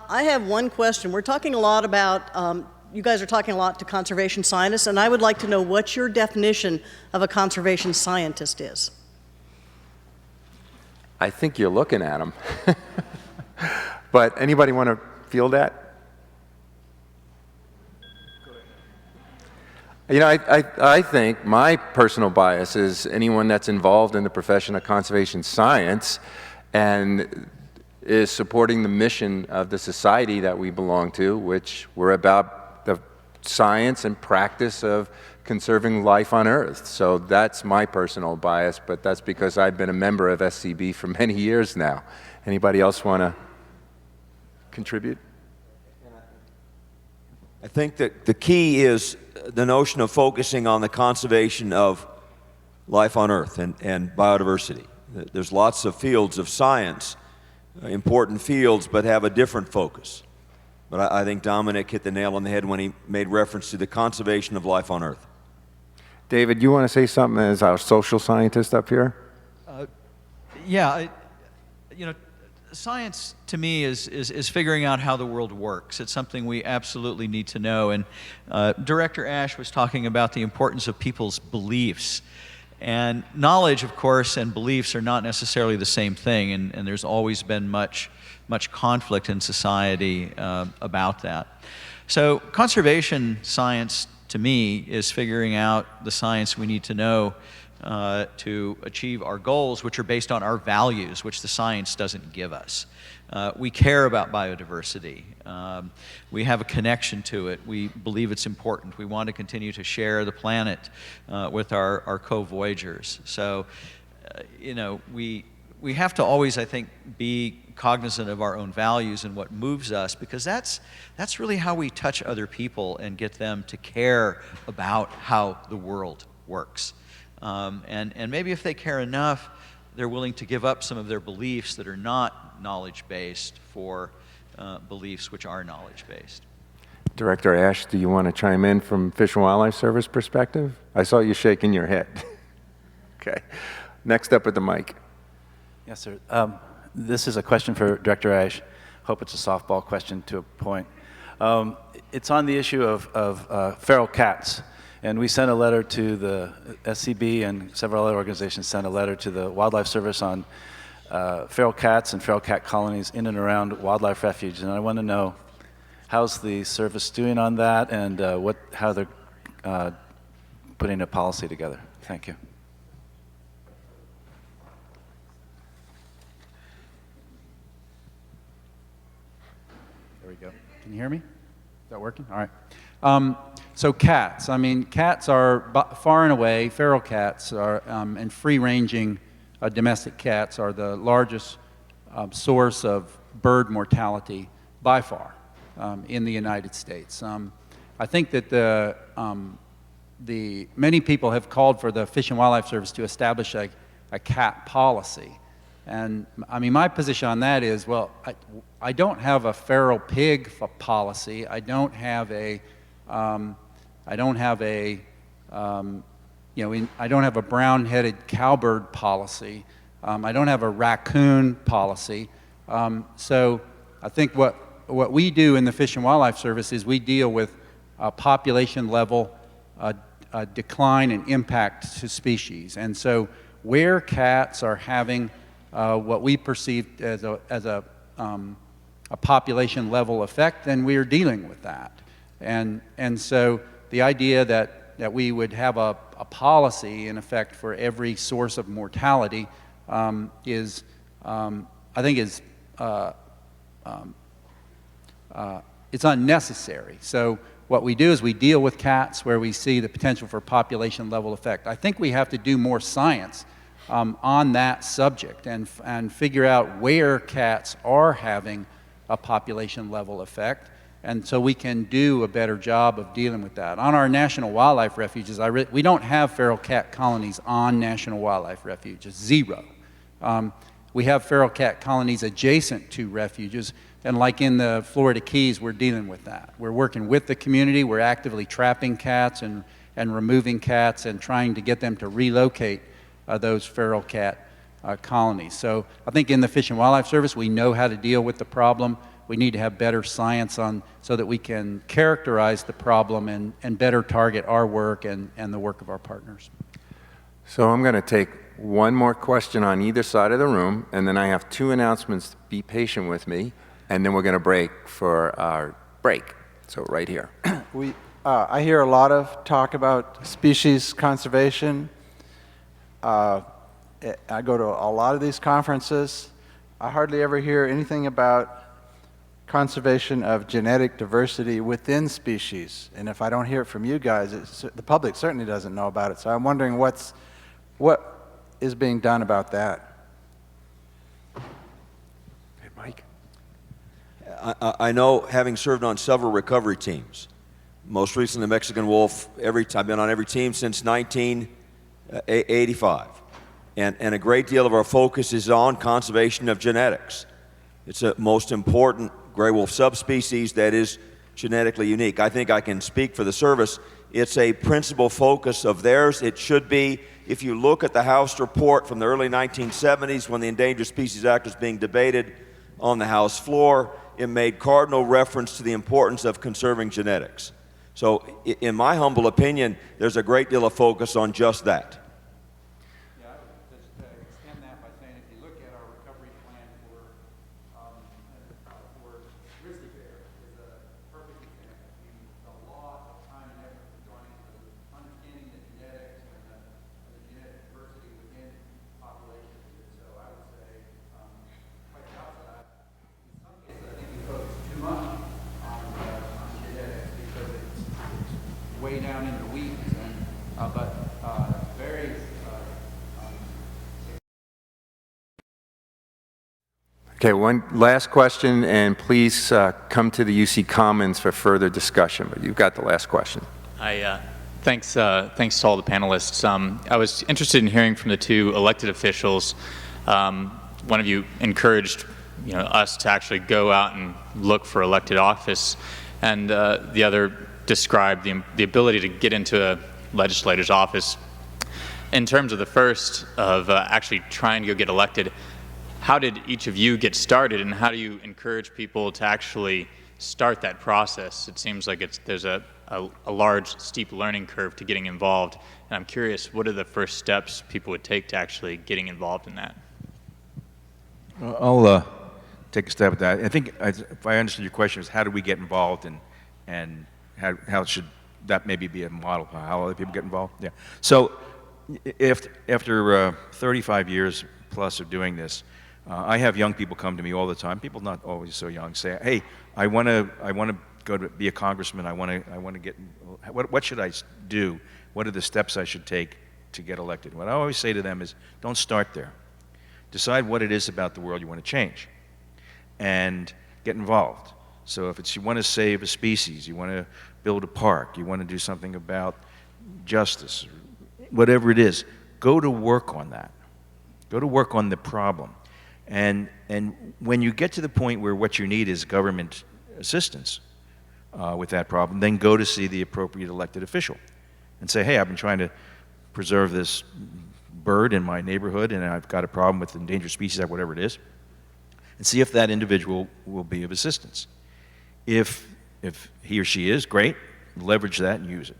I have one question. We're talking a lot about, you guys are talking a lot to conservation scientists, and I would like to know what your definition of a conservation scientist is. I think you're looking at them. But anybody want to field that? You know, I think my personal bias is anyone that's involved in the profession of conservation science and is supporting the mission of the society that we belong to, which we're about the science and practice of conserving life on Earth. So that's my personal bias, but that's because I've been a member of SCB for many years now. Anybody else want to contribute? I think that the key is the notion of focusing on the conservation of life on Earth and biodiversity. There's lots of fields of science, important fields, but have a different focus. But I think Dominic hit the nail on the head when he made reference to the conservation of life on Earth. David, you want to say something as our social scientist up here? Yeah, you know, science to me is figuring out how the world works. It's something we absolutely need to know. And Director Ashe was talking about the importance of people's beliefs. And knowledge, of course, and beliefs are not necessarily the same thing, and there's always been much conflict in society about that. So conservation science, to me, is figuring out the science we need to know to achieve our goals, which are based on our values, which the science doesn't give us. We care about biodiversity. We have a connection to it. We believe it's important. We want to continue to share the planet with our co-voyagers. So, you know, we have to always, I think, be cognizant of our own values and what moves us, because that's really how we touch other people and get them to care about how the world works. And maybe if they care enough, they're willing to give up some of their beliefs that are not knowledge-based for beliefs which are knowledge-based. Director Ashe, do you want to chime in from Fish and Wildlife Service perspective? I saw you shaking your head. Okay. Next up at the mic. Yes, sir. This is a question for Director Ashe. Hope it's a softball question to a point. It's on the issue of feral cats. And we sent a letter to the SCB, and several other organizations sent a letter to the Wildlife Service on feral cats and feral cat colonies in and around wildlife refuge. And I want to know, how's the service doing on that, and how they're putting a policy together? Thank you. There we go. Can you hear me? Is that working? All right. So cats, I mean, cats are far and away, feral cats are, and free-ranging domestic cats are the largest source of bird mortality by far in the United States. I think that many people have called for the Fish and Wildlife Service to establish a cat policy. And I mean, my position on that is, well, I don't have a feral pig policy. I don't have a I don't have a brown-headed cowbird policy. I don't have a raccoon policy. So I think what we do in the Fish and Wildlife Service is we deal with population level decline and impact to species. And so where cats are having what we perceive as a population level effect, then we are dealing with that. And so the idea that we would have a policy in effect for every source of mortality is, I think, it's unnecessary. So what we do is we deal with cats where we see the potential for population level effect. I think we have to do more science on that subject and figure out where cats are having a population level effect, and so we can do a better job of dealing with that. On our national wildlife refuges, we don't have feral cat colonies on national wildlife refuges, zero. We have feral cat colonies adjacent to refuges, and like in the Florida Keys, we're dealing with that. We're working with the community, we're actively trapping cats and removing cats and trying to get them to relocate those feral cat colonies. So I think in the Fish and Wildlife Service, we know how to deal with the problem. We need to have better science on so that we can characterize the problem and better target our work and the work of our partners. So I'm going to take one more question on either side of the room, and then I have two announcements. Be patient with me, and then we're going to break for our break. So right here. I hear a lot of talk about species conservation. I go to a lot of these conferences. I hardly ever hear anything about conservation of genetic diversity within species. And if I don't hear it from you guys, the public certainly doesn't know about it. So I'm wondering what is being done about that. Hey, Mike. I know, having served on several recovery teams, most recently the Mexican wolf, I've been on every team since 1985. And a great deal of our focus is on conservation of genetics. It's the most important gray wolf subspecies that is genetically unique. I think I can speak for the service. It's a principal focus of theirs. It should be. If you look at the House report from the early 1970s when the Endangered Species Act was being debated on the House floor, it made cardinal reference to the importance of conserving genetics. So in my humble opinion, there's a great deal of focus on just that. Yeah, I would just extend that by saying if you look at our recovery plan for grizzly bear is a perfect example. We put a lot of time and effort going into understanding the genetics and the genetic diversity within populations. And so I would say, quite the opposite. In some cases, I think we focus too much on genetics because it's way down in the weeds. And but very Okay, one last question, and please come to the UC Commons for further discussion. But you've got the last question. Thanks to all the panelists. I was interested in hearing from the two elected officials. One of you encouraged us to actually go out and look for elected office, and the other described the ability to get into a legislator's office. In terms of the first, of actually trying to go get elected, how did each of you get started, and how do you encourage people to actually start that process? It seems like there's a large, steep learning curve to getting involved, and I'm curious, what are the first steps people would take to actually getting involved in that? I'll take a stab at that. I think, if I understood your question, is how do we get involved, and how should that maybe be a model for how other people get involved? Yeah. So, after 35 years plus of doing this, I have young people come to me all the time. People not always so young say, "Hey, I want to go to be a congressman. I want to get. What should I do? What are the steps I should take to get elected?" What I always say to them is, don't start there. Decide what it is about the world you want to change, and get involved. So if it's you want to save a species, you want to build a park, you want to do something about justice, whatever it is, go to work on that. Go to work on the problem. And when you get to the point where what you need is government assistance with that problem, then go to see the appropriate elected official and say, "Hey, I've been trying to preserve this bird in my neighborhood, and I've got a problem with endangered species Act, whatever it is," and see if that individual will be of assistance. If he or she is, great, leverage that and use it.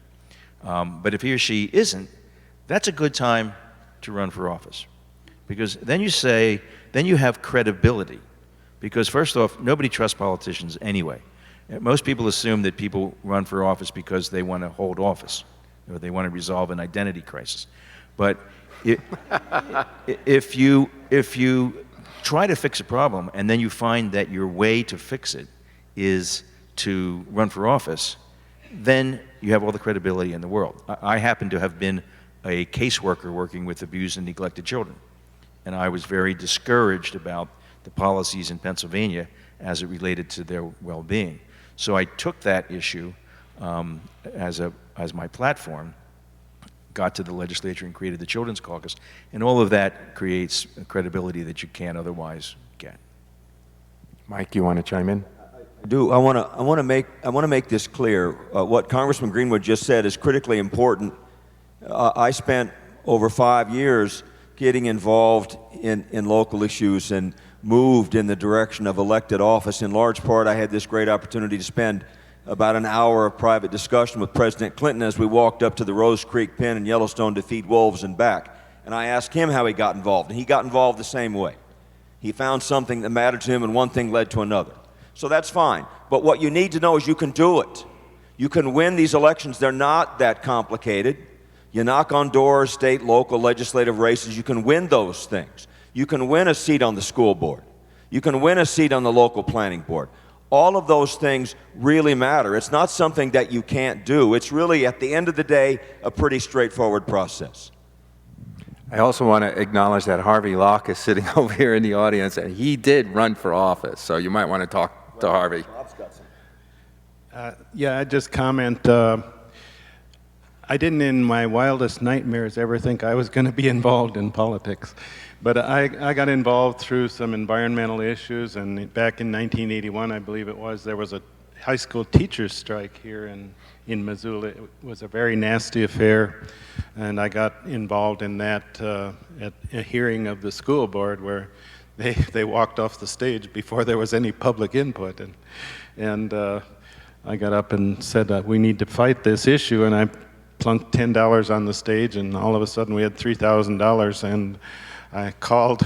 But if he or she isn't, that's a good time to run for office. Because then you have credibility. Because first off, nobody trusts politicians anyway. Most people assume that people run for office because they want to hold office, or they want to resolve an identity crisis. But if you try to fix a problem and then you find that your way to fix it is to run for office, then you have all the credibility in the world. I happen to have been a caseworker working with abused and neglected children. And I was very discouraged about the policies in Pennsylvania as it related to their well-being. So I took that issue as my platform, got to the legislature and created the Children's Caucus, and all of that creates credibility that you can't otherwise get. Mike, you want to chime in? I do. I want to make this clear. What Congressman Greenwood just said is critically important. I spent over 5 years getting involved in local issues, and moved in the direction of elected office. In large part, I had this great opportunity to spend about an hour of private discussion with President Clinton as we walked up to the Rose Creek Pen in Yellowstone to feed wolves and back. And I asked him how he got involved, and he got involved the same way. He found something that mattered to him, and one thing led to another. So that's fine. But what you need to know is you can do it. You can win these elections. They're not that complicated. You knock on doors, state, local, legislative races. You can win those things. You can win a seat on the school board. You can win a seat on the local planning board. All of those things really matter. It's not something that you can't do. It's really, at the end of the day, a pretty straightforward process. I also want to acknowledge that Harvey Locke is sitting over here in the audience, and he did run for office, so you might want to talk to Harvey. Yeah, I'd just comment. I didn't in my wildest nightmares ever think I was going to be involved in politics. But I got involved through some environmental issues, and back in 1981, I believe it was, there was a high school teachers strike here in Missoula. It was a very nasty affair, and I got involved in that at a hearing of the school board where they walked off the stage before there was any public input. And I got up and said that we need to fight this issue, and I plunked $10 on the stage, and all of a sudden we had $3,000, and I called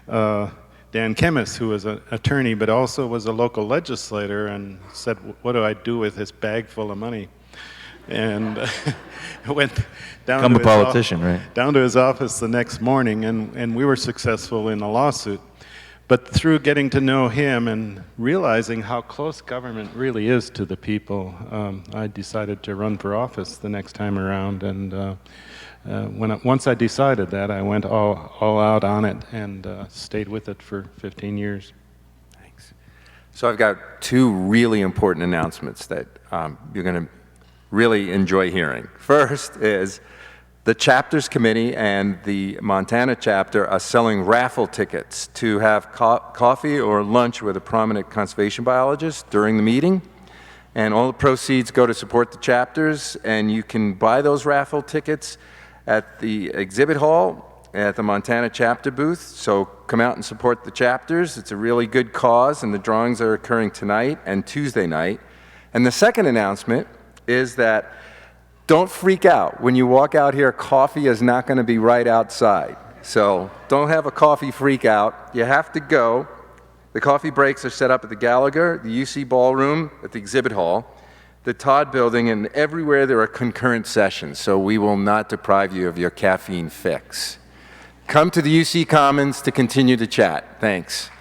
Dan Kemmis, who was an attorney but also was a local legislator, and said, what do I do with this bag full of money? And went down Become to a politician, right? Down to his office the next morning, and we were successful in a lawsuit. But through getting to know him and realizing how close government really is to the people, I decided to run for office the next time around. And once I decided that, I went all out on it and stayed with it for 15 years. Thanks. So I've got two really important announcements that you're going to really enjoy hearing. First is the Chapters Committee and the Montana chapter are selling raffle tickets to have coffee or lunch with a prominent conservation biologist during the meeting. And all the proceeds go to support the chapters, and you can buy those raffle tickets at the exhibit hall at the Montana chapter booth. So come out and support the chapters. It's a really good cause, and the drawings are occurring tonight and Tuesday night. And the second announcement is that don't freak out. When you walk out here, coffee is not going to be right outside. So don't have a coffee freak out. You have to go. The coffee breaks are set up at the Gallagher, the UC Ballroom, at the exhibit hall, the Todd Building, and everywhere there are concurrent sessions. So we will not deprive you of your caffeine fix. Come to the UC Commons to continue the chat. Thanks.